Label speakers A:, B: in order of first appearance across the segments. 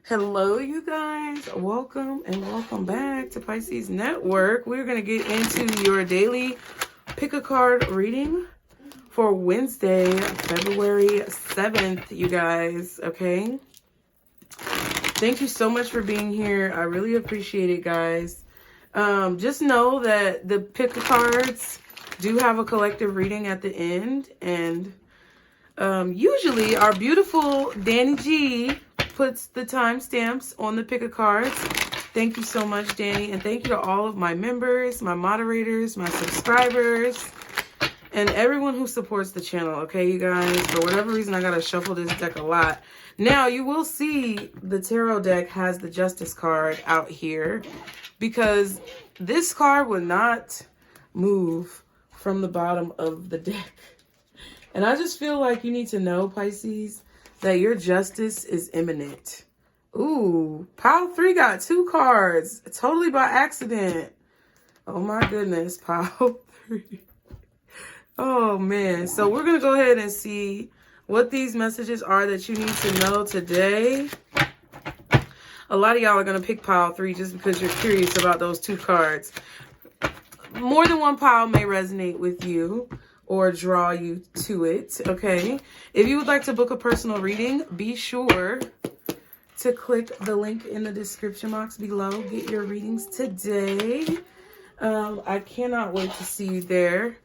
A: Hello, you guys. Welcome and welcome back to Pisces Network. We're going to get into your daily pick a card reading for Wednesday, February 7th, you guys. Okay. Thank you so much for being here. I really appreciate it, guys. Just know that the pick a cards do have a collective reading at the end, and usually our beautiful Danny G puts the timestamps on the pick a cards. Thank you so much, Danny, and thank you to all of my members, my moderators, my subscribers, and everyone who supports the channel. Okay, you guys, for whatever reason I gotta shuffle this deck a lot. Now you will see the tarot deck has the Justice card out here because this card will not move from the bottom of the deck. And I just feel like you need to know, Pisces, that your justice is imminent. Ooh, pile 3 got 2 cards, totally by accident. Oh my goodness, pile 3. Oh man, so we're gonna go ahead and see what these messages are that you need to know today. A lot of y'all are gonna pick pile 3 just because you're curious about those 2 cards. More than one pile may resonate with you or draw you to it, okay? If you would like to book a personal reading, be sure to click the link in the description box below. Get your readings today. I cannot wait to see you there.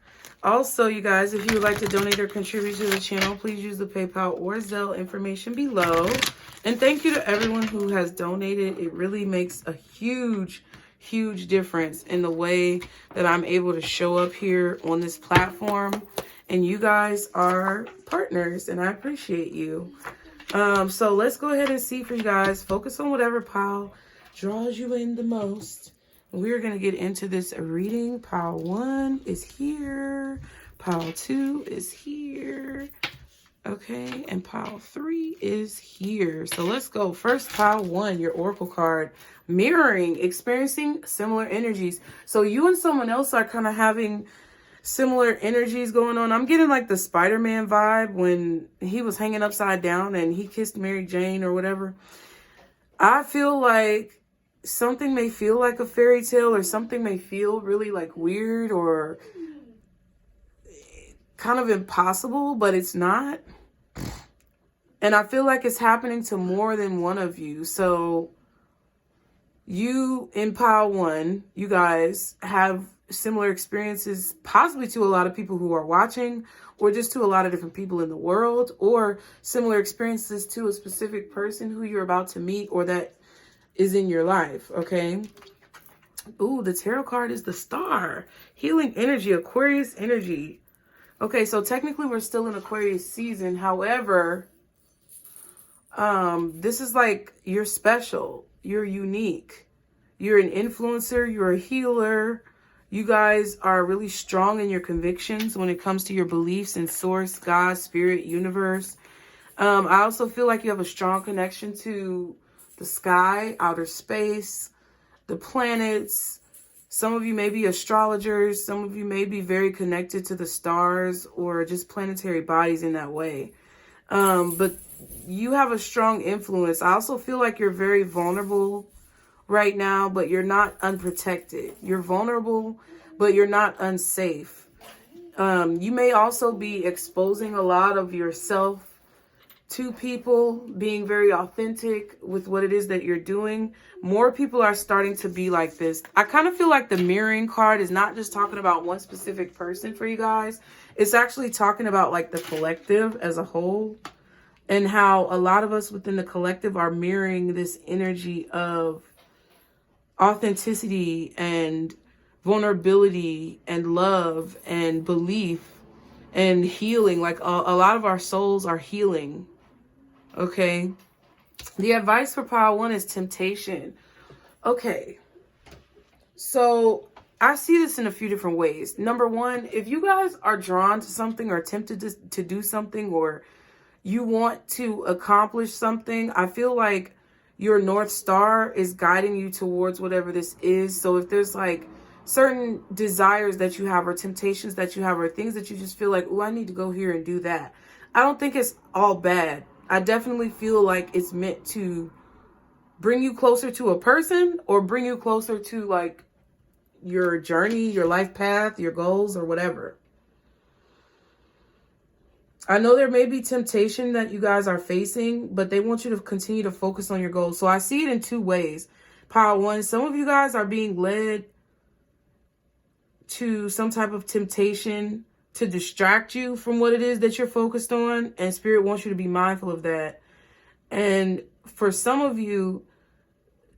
A: Also, you guys, if you would like to donate or contribute to the channel, please use the PayPal or Zelle information below. And thank you to everyone who has donated. It really makes a huge difference in the way that I'm able to show up here on this platform, and you guys are partners and I appreciate you. So let's go ahead and see for you guys. Focus on whatever pile draws you in the most. We're going to get into this reading. Pile 1 is here, pile 2 is here, okay, and pile 3 is here. So let's go. First, pile 1, your oracle card. Mirroring, experiencing similar energies. So you and someone else are kind of having similar energies going on. I'm getting like the Spider-Man vibe when he was hanging upside down and he kissed Mary Jane or whatever. I feel like something may feel like a fairy tale, or something may feel really like weird or kind of impossible, but it's not. And I feel like it's happening to more than one of you. So you in pile 1, you guys have similar experiences, possibly to a lot of people who are watching, or just to a lot of different people in the world, or similar experiences to a specific person who you're about to meet or that is in your life, okay? Ooh, the tarot card is the Star. Healing energy, Aquarius energy. Okay, so technically we're still in Aquarius season. However, this is like you're special. You're unique. You're an influencer. You're a healer. You guys are really strong in your convictions when it comes to your beliefs in source, God, spirit, universe. I also feel like you have a strong connection to the sky, outer space, the planets. Some of you may be astrologers. Some of you may be very connected to the stars or just planetary bodies in that way. But you have a strong influence. I also feel like you're very vulnerable right now, but you're not unprotected. You're vulnerable, but you're not unsafe. You may also be exposing a lot of yourself to people, being very authentic with what it is that you're doing. More people are starting to be like this. I kind of feel like the mirroring card is not just talking about one specific person for you guys. It's actually talking about like the collective as a whole, and how a lot of us within the collective are mirroring this energy of authenticity and vulnerability and love and belief and healing. Like a lot of our souls are healing. Okay. The advice for pile 1 is temptation. Okay. So I see this in a few different ways. Number 1, if you guys are drawn to something or tempted to do something, or you want to accomplish something, I feel like your North Star is guiding you towards whatever this is. So if there's like certain desires that you have, or temptations that you have, or things that you just feel like, oh, I need to go here and do that, I don't think it's all bad. I definitely feel like it's meant to bring you closer to a person or bring you closer to like your journey, your life path, your goals, or whatever. I know there may be temptation that you guys are facing, but they want you to continue to focus on your goals. So I see it in two ways. Pile one, some of you guys are being led to some type of temptation to distract you from what it is that you're focused on. And Spirit wants you to be mindful of that. And for some of you,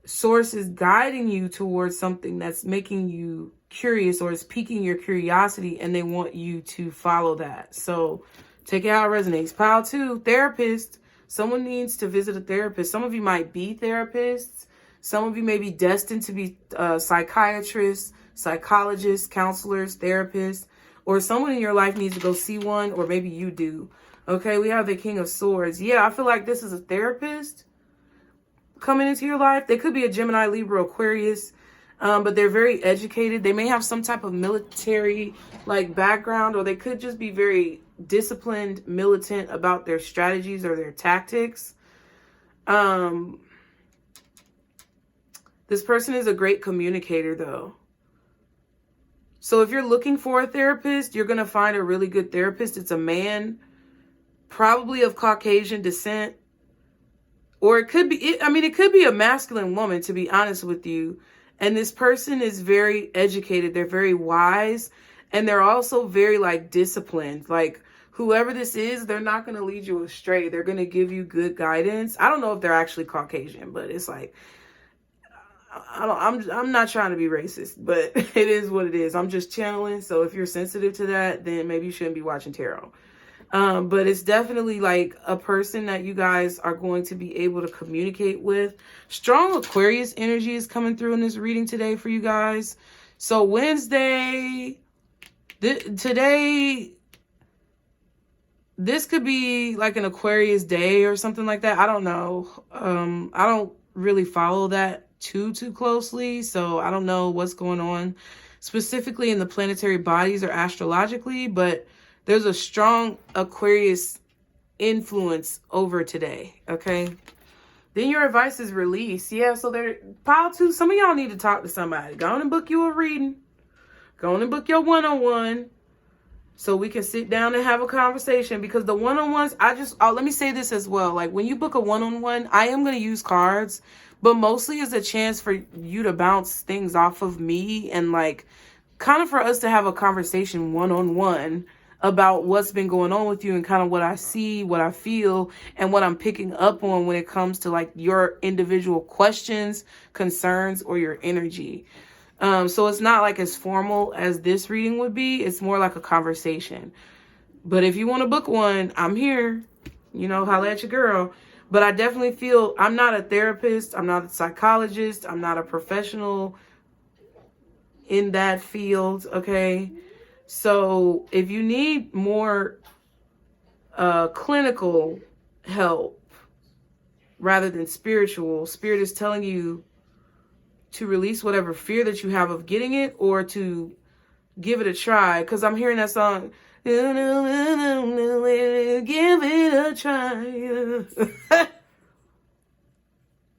A: Source is guiding you towards something that's making you curious or is piquing your curiosity, and they want you to follow that. So take it how it resonates. Pile two, therapist. Someone needs to visit a therapist. Some of you might be therapists. Some of you may be destined to be psychiatrists, psychologists, counselors, therapists, or someone in your life needs to go see one, or maybe you do. Okay, we have the King of Swords. Yeah, I feel like this is a therapist coming into your life. They could be a Gemini, Libra, Aquarius, but they're very educated. They may have some type of military like background, or they could just be very disciplined, militant about their strategies or their tactics. This person is a great communicator though. So if you're looking for a therapist, you're going to find a really good therapist. It's a man, probably of Caucasian descent. Or it could be, it could be a masculine woman, to be honest with you. And this person is very educated. They're very wise. And they're also very like disciplined. Like whoever this is, they're not going to lead you astray. They're going to give you good guidance. I don't know if they're actually Caucasian, but it's like, I'm not trying to be racist, but it is what it is. I'm just channeling. So if you're sensitive to that, then maybe you shouldn't be watching tarot. But it's definitely like a person that you guys are going to be able to communicate with. Strong Aquarius energy is coming through in this reading today for you guys. So Wednesday, today, this could be like an Aquarius day or something like that. I don't know. I don't really follow that too closely. So I don't know what's going on specifically in the planetary bodies or astrologically, but there's a strong Aquarius influence over today, okay? Then your advice is release. Yeah, so there, pile two, some of y'all need to talk to somebody. Go on and book you a reading. Go on and book your one-on-one so we can sit down and have a conversation, because the one-on-ones, let me say this as well. Like when you book a one-on-one, I am going to use cards, but mostly as a chance for you to bounce things off of me and like kind of for us to have a conversation one-on-one about what's been going on with you and kind of what I see, what I feel, and what I'm picking up on when it comes to like your individual questions, concerns, or your energy. So it's not like as formal as this reading would be. It's more like a conversation. But if you want to book one, I'm here. You know, holla at your girl. But I definitely feel I'm not a therapist. I'm not a psychologist. I'm not a professional in that field, okay? So if you need more clinical help rather than spiritual, Spirit is telling you to release whatever fear that you have of getting it, or to give it a try. Because I'm hearing that song, give it a try.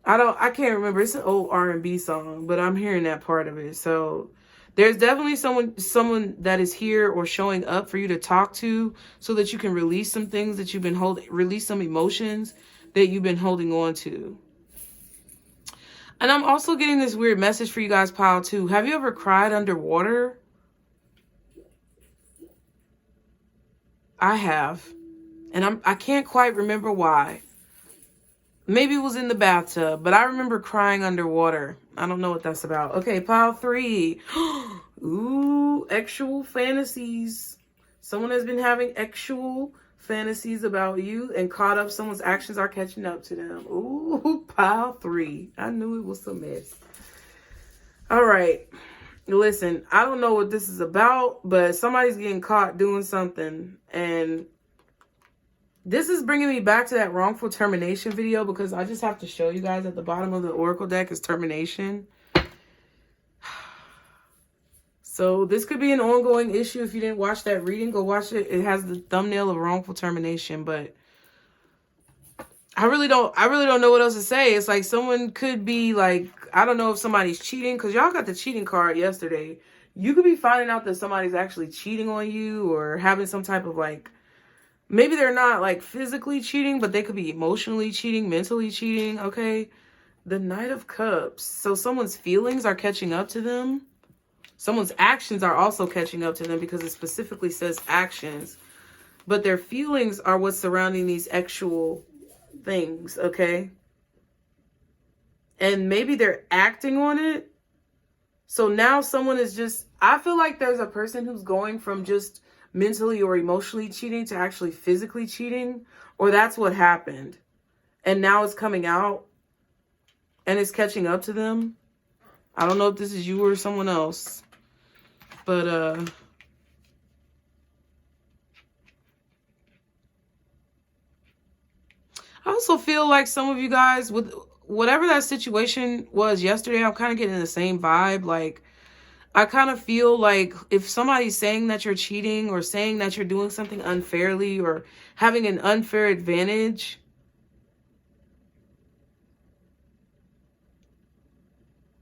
A: I can't remember. It's an old R&B song, but I'm hearing that part of it. So there's definitely someone that is here or showing up for you to talk to, so that you can release some things that you've been release some emotions that you've been holding on to. And I'm also getting this weird message for you guys, pile two. Have you ever cried underwater? I have. And I can't quite remember why. Maybe it was in the bathtub, but I remember crying underwater. I don't know what that's about. Okay, pile three. Ooh, actual fantasies. Someone has been having actual fantasies about you and caught up. Someone's actions are catching up to them. Ooh, pile three. I knew it was a mess. All right. Listen, I don't know what this is about, but somebody's getting caught doing something. And this is bringing me back to that wrongful termination video, because I just have to show you guys at the bottom of the Oracle deck is termination. So this could be an ongoing issue. If you didn't watch that reading, go watch it. It has the thumbnail of wrongful termination, but I really don't know what else to say. It's like someone could be like, I don't know if somebody's cheating, because y'all got the cheating card yesterday. You could be finding out that somebody's actually cheating on you, or having some type of like, maybe they're not like physically cheating, but they could be emotionally cheating, mentally cheating. Okay. The Knight of Cups. So someone's feelings are catching up to them. Someone's actions are also catching up to them, because it specifically says actions. But their feelings are what's surrounding these actual things, okay? And maybe they're acting on it. So now someone is just, I feel like there's a person who's going from just mentally or emotionally cheating to actually physically cheating, or that's what happened. And now it's coming out and it's catching up to them. I don't know if this is you or someone else, but I also feel like some of you guys, with whatever that situation was yesterday, I'm kind of getting the same vibe. Like, I kind of feel like if somebody's saying that you're cheating, or saying that you're doing something unfairly, or having an unfair advantage,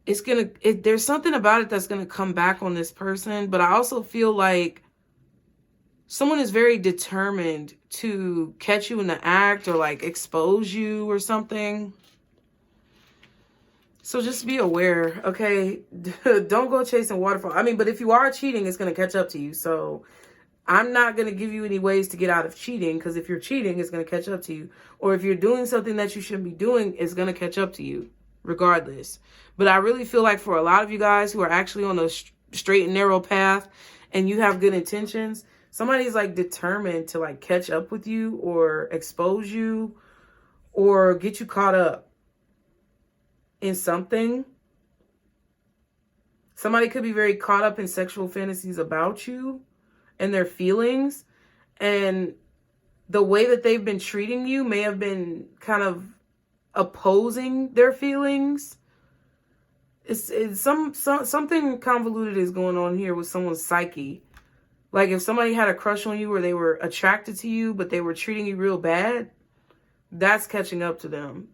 A: there's something about it that's gonna come back on this person. But I also feel like someone is very determined to catch you in the act, or like expose you or something. So just be aware, okay? Don't go chasing waterfall. I mean, but if you are cheating, it's going to catch up to you. So I'm not going to give you any ways to get out of cheating, because if you're cheating, it's going to catch up to you. Or if you're doing something that you shouldn't be doing, it's going to catch up to you regardless. But I really feel like for a lot of you guys who are actually on a straight and narrow path, and you have good intentions, somebody's like determined to like catch up with you, or expose you, or get you caught up in something. Somebody could be very caught up in sexual fantasies about you and their feelings, and the way that they've been treating you may have been kind of opposing their feelings. It's something convoluted is going on here with someone's psyche. Like if somebody had a crush on you, or they were attracted to you, but they were treating you real bad, that's catching up to them.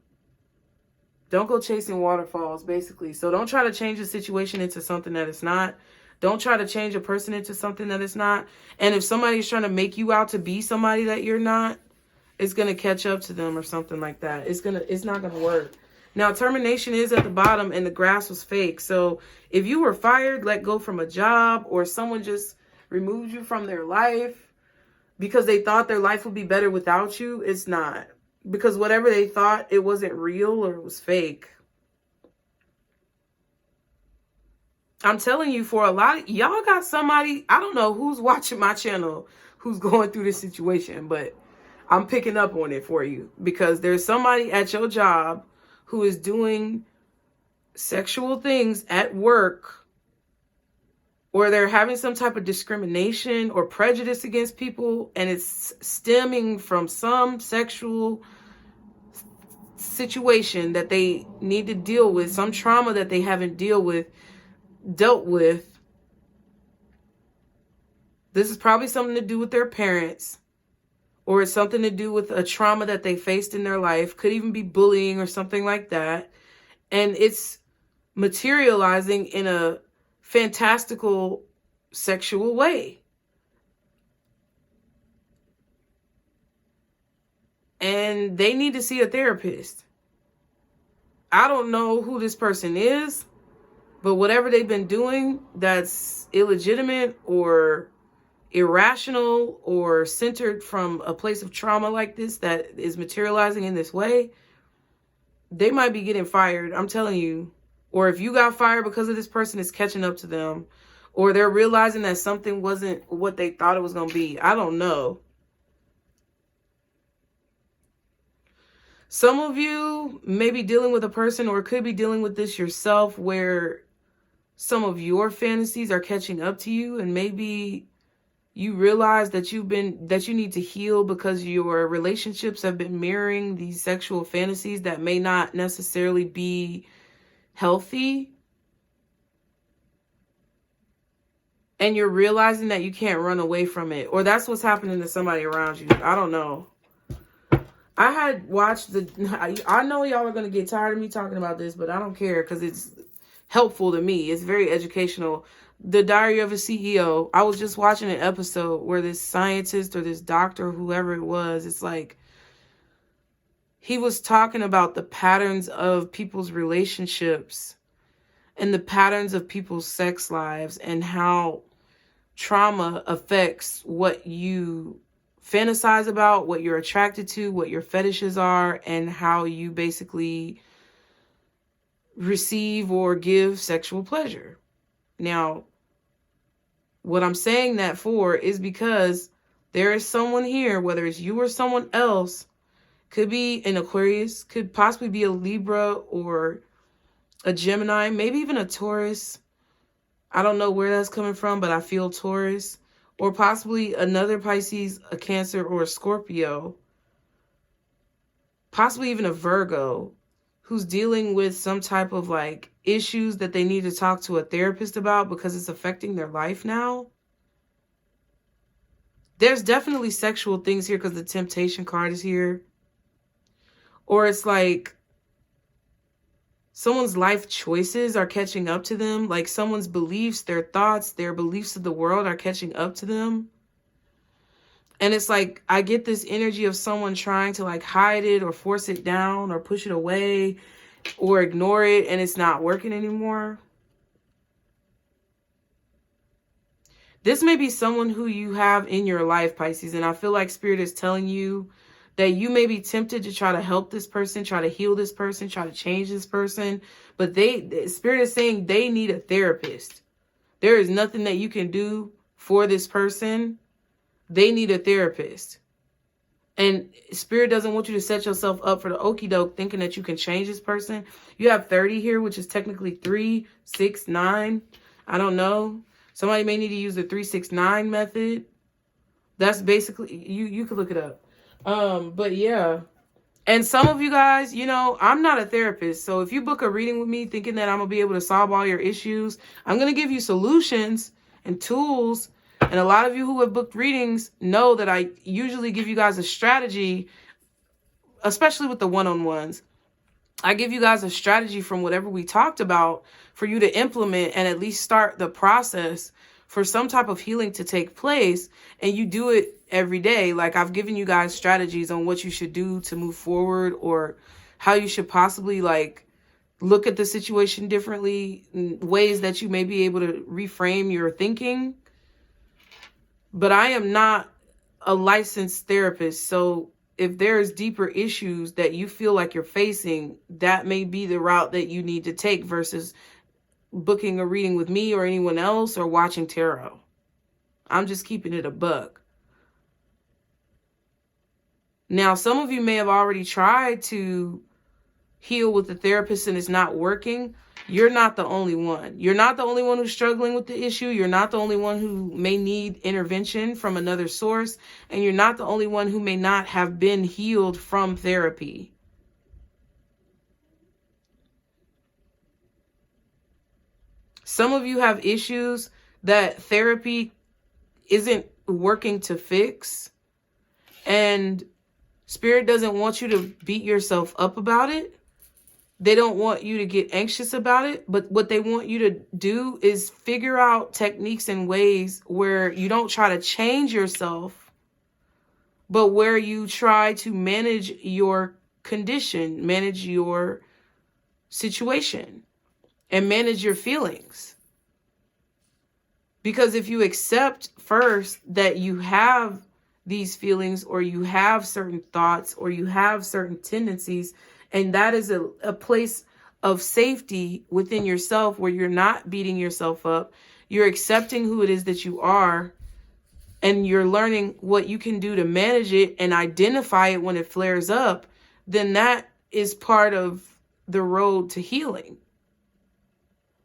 A: Don't go chasing waterfalls, basically. So don't try to change a situation into something that it's not. Don't try to change a person into something that it's not. And if somebody's trying to make you out to be somebody that you're not, it's going to catch up to them or something like that. It's not going to work. Now, termination is at the bottom, and the grass was fake. So if you were fired, let go from a job, or someone just removed you from their life because they thought their life would be better without you, it's not. Because whatever they thought, it wasn't real, or it was fake. I'm telling you, for a lot of y'all got somebody, I don't know who's watching my channel who's going through this situation, but I'm picking up on it for you, because there's somebody at your job who is doing sexual things at work, or they're having some type of discrimination or prejudice against people, and it's stemming from some sexual situation that they need to deal with, some trauma that they haven't dealt with. This is probably something to do with their parents, or it's something to do with a trauma that they faced in their life. Could even be bullying or something like that. And it's materializing in a fantastical sexual way. And they need to see a therapist. I don't know who this person is, but whatever they've been doing that's illegitimate or irrational, or centered from a place of trauma like this that is materializing in this way, they might be getting fired. I'm telling you. Or if you got fired because of this person, it's catching up to them. Or they're realizing that something wasn't what they thought it was going to be. I don't know. Some of you may be dealing with a person, or could be dealing with this yourself, where some of your fantasies are catching up to you, and maybe you realize that you need to heal because your relationships have been mirroring these sexual fantasies that may not necessarily be healthy. And you're realizing that you can't run away from it. Or that's what's happening to somebody around you. I don't know. I had watched I know y'all are going to get tired of me talking about this, but I don't care because it's helpful to me. It's very educational. The Diary of a CEO. I was just watching an episode where this scientist or this doctor, whoever it was, it's like he was talking about the patterns of people's relationships and the patterns of people's sex lives and how trauma affects what you fantasize about, what you're attracted to, what your fetishes are, and how you basically receive or give sexual pleasure. Now, what I'm saying that for is because there is someone here, whether it's you or someone else, could be an Aquarius, could possibly be a Libra or a Gemini, maybe even a Taurus. I don't know where that's coming from, but I feel Taurus. Or possibly another Pisces, a Cancer, or a Scorpio. Possibly even a Virgo who's dealing with some type of like issues that they need to talk to a therapist about because it's affecting their life now. There's definitely sexual things here because the Temptation card is here. Or it's like someone's life choices are catching up to them. Like someone's beliefs, their thoughts, their beliefs of the world are catching up to them. And it's like, I get this energy of someone trying to like hide it or force it down or push it away or ignore it, and it's not working anymore. This may be someone who you have in your life, Pisces, and I feel like Spirit is telling you that you may be tempted to try to help this person, try to heal this person, try to change this person. But Spirit is saying they need a therapist. There is nothing that you can do for this person. They need a therapist. And Spirit doesn't want you to set yourself up for the okie doke thinking that you can change this person. You have 30 here, which is technically 3, 6, 9. I don't know. Somebody may need to use the 3, 6, 9 method. That's basically, you could look it up. But yeah, and some of you guys, you know, I'm not a therapist. So if you book a reading with me thinking that I'm gonna be able to solve all your issues, I'm going to give you solutions and tools. And a lot of you who have booked readings know that I usually give you guys a strategy, especially with the one-on-ones. I give you guys a strategy from whatever we talked about for you to implement and at least start the process for some type of healing to take place, and you do it every day. Like I've given you guys strategies on what you should do to move forward or how you should possibly like look at the situation differently, ways that you may be able to reframe your thinking. But I am not a licensed therapist. So if there's deeper issues that you feel like you're facing, that may be the route that you need to take versus booking a reading with me or anyone else or watching tarot. I'm just keeping it a buck. Now, some of you may have already tried to heal with the therapist and it's not working. You're not the only one. You're not the only one who's struggling with the issue. You're not the only one who may need intervention from another source. And you're not the only one who may not have been healed from therapy. Some of you have issues that therapy isn't working to fix. And Spirit doesn't want you to beat yourself up about it. They don't want you to get anxious about it. But what they want you to do is figure out techniques and ways where you don't try to change yourself, but where you try to manage your condition, manage your situation, and manage your feelings. Because if you accept first that you have these feelings or you have certain thoughts or you have certain tendencies, and that is a place of safety within yourself where you're not beating yourself up, you're accepting who it is that you are, and you're learning what you can do to manage it and identify it when it flares up, then that is part of the road to healing.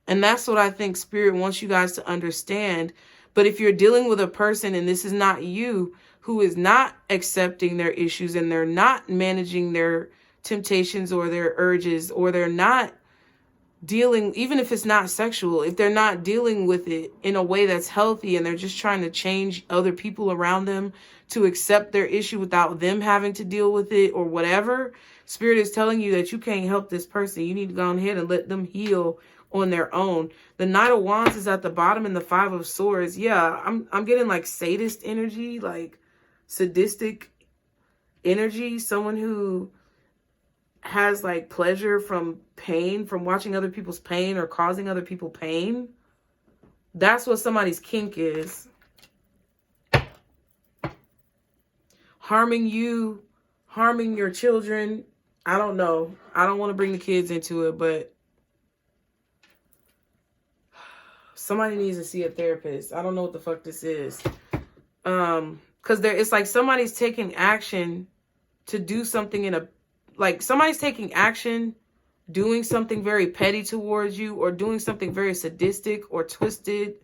A: And that's what I think Spirit wants you guys to understand. But if you're dealing with a person and this is not you, who is not accepting their issues and they're not managing their temptations or their urges, or they're not dealing, even if it's not sexual, if they're not dealing with it in a way that's healthy and they're just trying to change other people around them to accept their issue without them having to deal with it or whatever, Spirit is telling you that you can't help this person. You need to go ahead and let them heal on their own. The Knight of Wands is at the bottom and the Five of Swords. Yeah, I'm getting like sadist energy, like sadistic energy. Someone who has like pleasure from pain, from watching other people's pain or causing other people pain. That's what somebody's kink is. Harming you, harming your children. I don't know. I don't want to bring the kids into it, but somebody needs to see a therapist. I don't know what the fuck this is. Because it's like somebody's taking action to do something in a, like somebody's taking action, doing something very petty towards you or doing something very sadistic or twisted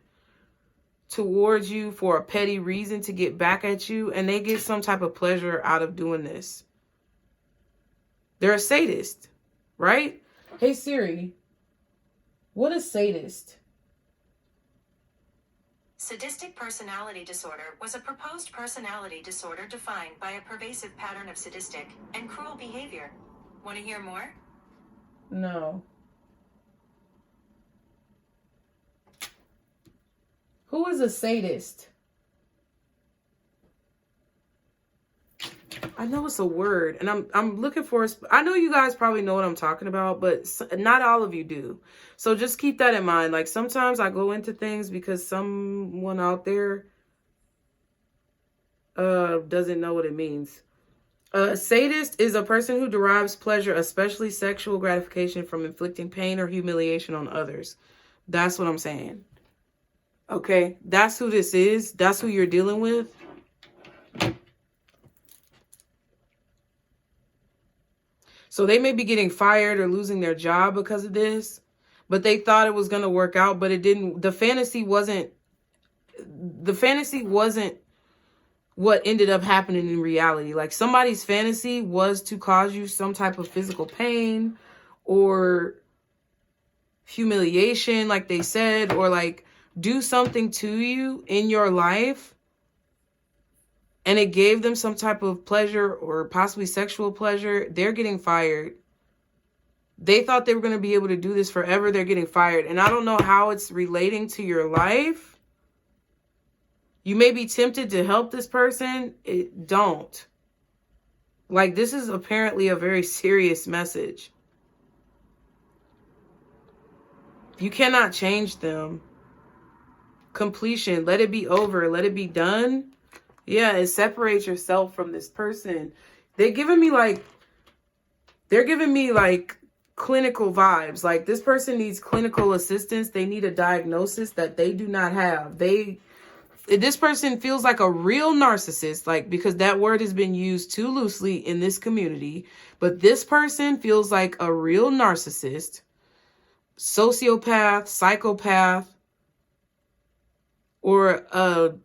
A: towards you for a petty reason to get back at you. And they get some type of pleasure out of doing this. They're a sadist, right? Hey Siri, what is sadist?
B: Sadistic personality disorder was a proposed personality disorder defined by a pervasive pattern of sadistic and cruel behavior. Want to hear more?
A: No. Who is a sadist? I know it's a word, and I'm looking for a... I know you guys probably know what I'm talking about, but not all of you do. So just keep that in mind. Like sometimes I go into things because someone out there doesn't know what it means. A sadist is a person who derives pleasure, especially sexual gratification, from inflicting pain or humiliation on others. That's what I'm saying. Okay, that's who this is. That's who you're dealing with. So they may be getting fired or losing their job because of this, but they thought it was going to work out, but it didn't. The fantasy wasn't what ended up happening in reality. Like somebody's fantasy was to cause you some type of physical pain or humiliation, like they said, or like do something to you in your life. And it gave them some type of pleasure or possibly sexual pleasure. They're getting fired. They thought they were going to be able to do this forever. They're getting fired. And I don't know how it's relating to your life. You may be tempted to help this person. Don't. Like, this is apparently a very serious message. You cannot change them. Completion. Let it be over. Let it be done. Yeah, and separate yourself from this person. They're giving me like clinical vibes. Like this person needs clinical assistance. They need a diagnosis that they do not have. This person feels like a real narcissist, like because that word has been used too loosely in this community. But this person feels like a real narcissist, sociopath, psychopath, or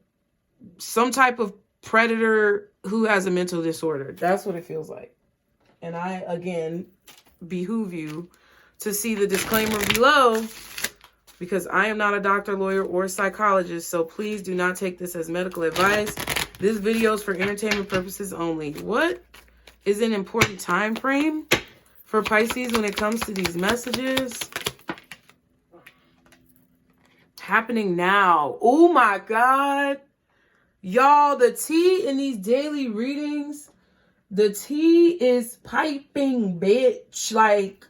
A: some type of predator who has a mental disorder. That's what it feels like. And I, again, behoove you to see the disclaimer below because I am not a doctor, lawyer, or psychologist. So please do not take this as medical advice. This video is for entertainment purposes only. What is an important time frame for Pisces when it comes to these messages? Happening now. Oh my God. Y'all, the tea in these daily readings, the tea is piping, bitch. Like,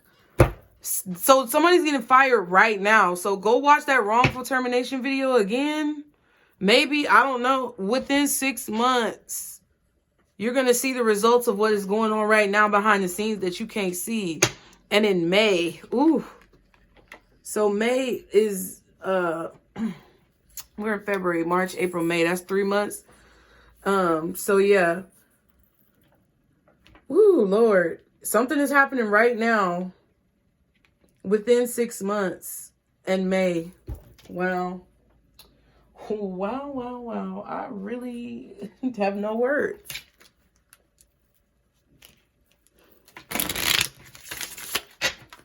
A: so somebody's getting fired right now. So go watch that wrongful termination video again. Maybe, I don't know, within 6 months, you're going to see the results of what is going on right now behind the scenes that you can't see. And in May, ooh. So May is, we're in February, March, April, May. That's 3 months. So yeah. Ooh, Lord. Something is happening right now within 6 months and May. Wow. Wow, wow, wow. I really have no words.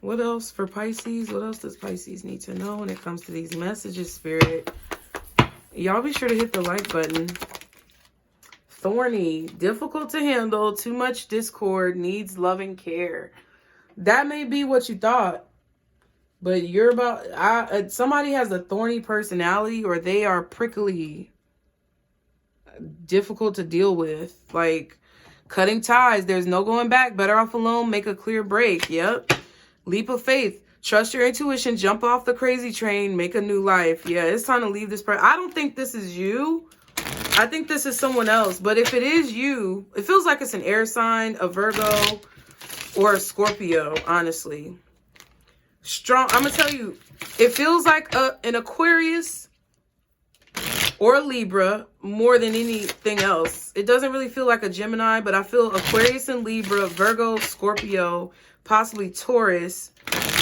A: What else for Pisces? What else does Pisces need to know when it comes to these messages, Spirit? Y'all be sure to hit the like button. Thorny, difficult to handle, too much discord, needs loving care. That may be what you thought, but you're about, somebody has a thorny personality, or they are prickly, difficult to deal with. Like, cutting ties, there's no going back, better off alone, make a clear break. Yep. Leap of faith, trust your intuition, jump off the crazy train, make a new life. Yeah, it's time to leave this person. I don't think this is you. I think this is someone else. But if it is you, it feels like it's an air sign, a Virgo, or a Scorpio, honestly. Strong. I'm going to tell you, it feels like an Aquarius or a Libra more than anything else. It doesn't really feel like a Gemini, but I feel Aquarius and Libra, Virgo, Scorpio, possibly Taurus,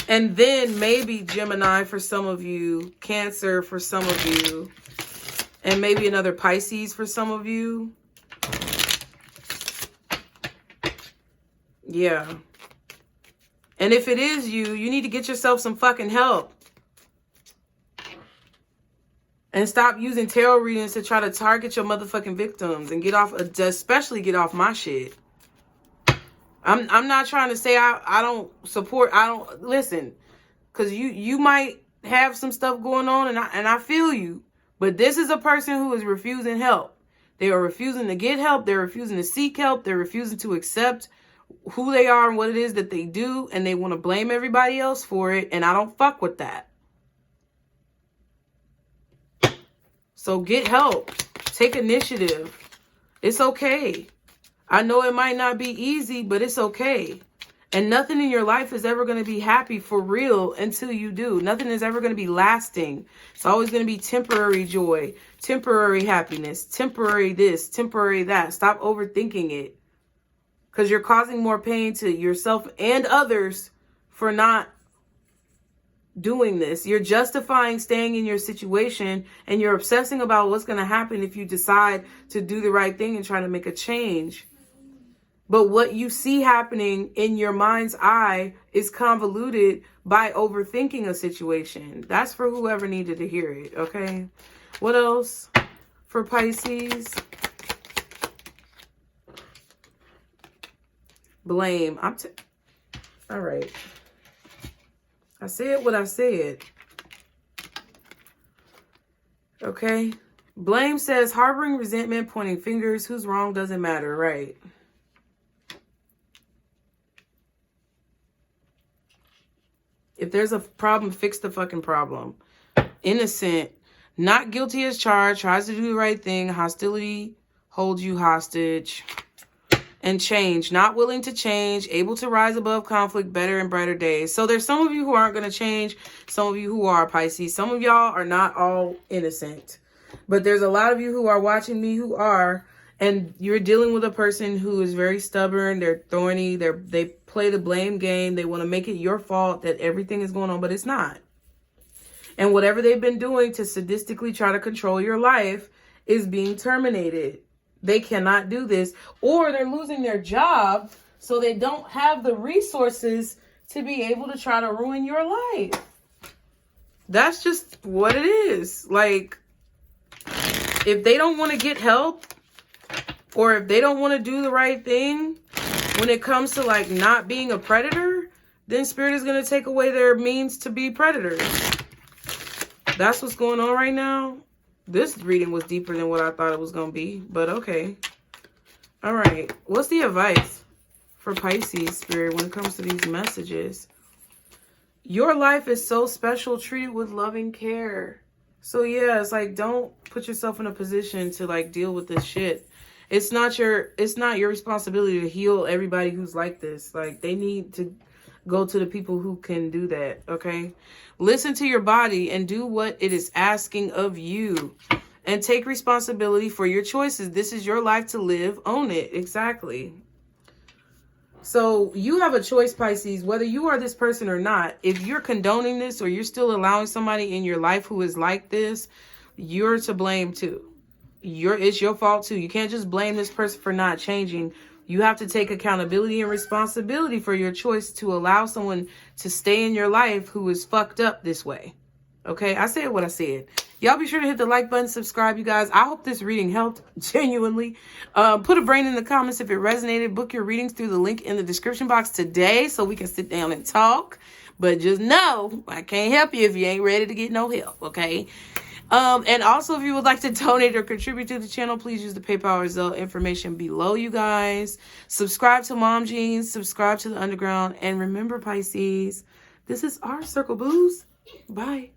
A: and then maybe Gemini for some of you, Cancer for some of you, and maybe another Pisces for some of you. Yeah. And if it is you, you need to get yourself some fucking help. And stop using tarot readings to try to target your motherfucking victims and get off, especially get off my shit. I'm not trying to say I don't support, listen, because you might have some stuff going on, and I feel you. But this is a person who is refusing help. They are refusing to get help. They're refusing to seek help. They're refusing to accept who they are and what it is that they do. And they want to blame everybody else for it. And I don't fuck with that. So get help. Take initiative. It's okay. I know it might not be easy, but it's okay. And nothing in your life is ever going to be happy for real until you do. Nothing is ever going to be lasting. It's always going to be temporary joy, temporary happiness, temporary this, temporary that. Stop overthinking it. Because you're causing more pain to yourself and others for not doing this. You're justifying staying in your situation, and you're obsessing about what's going to happen if you decide to do the right thing and try to make a change. But what you see happening in your mind's eye is convoluted by overthinking a situation. That's for whoever needed to hear it, okay? What else for Pisces? Blame. All right. I said what I said. Okay? Blame says harboring resentment, pointing fingers. Who's wrong doesn't matter, right? If there's a problem, fix the fucking problem. Innocent, not guilty as charged, tries to do the right thing. Hostility holds you hostage. And change, not willing to change, able to rise above conflict, better and brighter days. So there's some of you who aren't going to change. Some of you who are, Pisces. Some of y'all are not all innocent. But there's a lot of you who are watching me who are. And you're dealing with a person who is very stubborn. They're thorny. They play the blame game. They want to make it your fault that everything is going on, but it's not. And whatever they've been doing to sadistically try to control your life is being terminated. They cannot do this. Or they're losing their job, so they don't have the resources to be able to try to ruin your life. That's just what it is. Like, if they don't want to get help, or if they don't want to do the right thing when it comes to like not being a predator, then Spirit is going to take away their means to be predators. That's what's going on right now. This reading was deeper than what I thought it was going to be, but okay. All right. What's the advice for Pisces, Spirit, when it comes to these messages? Your life is so special. Treat it with loving care. So yeah, it's like, don't put yourself in a position to like deal with this shit. It's not your responsibility to heal everybody who's like this. Like, they need to go to the people who can do that, okay? Listen to your body and do what it is asking of you. And take responsibility for your choices. This is your life to live. Own it. Exactly. So you have a choice, Pisces, whether you are this person or not. If you're condoning this, or you're still allowing somebody in your life who is like this, you're to blame too. It's your fault too. You can't just blame this person for not changing You have to take accountability and responsibility for your choice to allow someone to stay in your life who is fucked up this way. Okay, I said what I said. Y'all be sure to hit the like button, subscribe, you guys. I hope this reading helped, genuinely. Put a brain in the comments if it resonated. Book your readings through the link in the description box today so we can sit down and talk. But just know, I can't help you if you ain't ready to get no help, okay? And also, if you would like to donate or contribute to the channel, please use the PayPal or Zelle information below, you guys. Subscribe to Mom Jeans, subscribe to the Underground, and remember, Pisces, this is our circle, booze. Bye.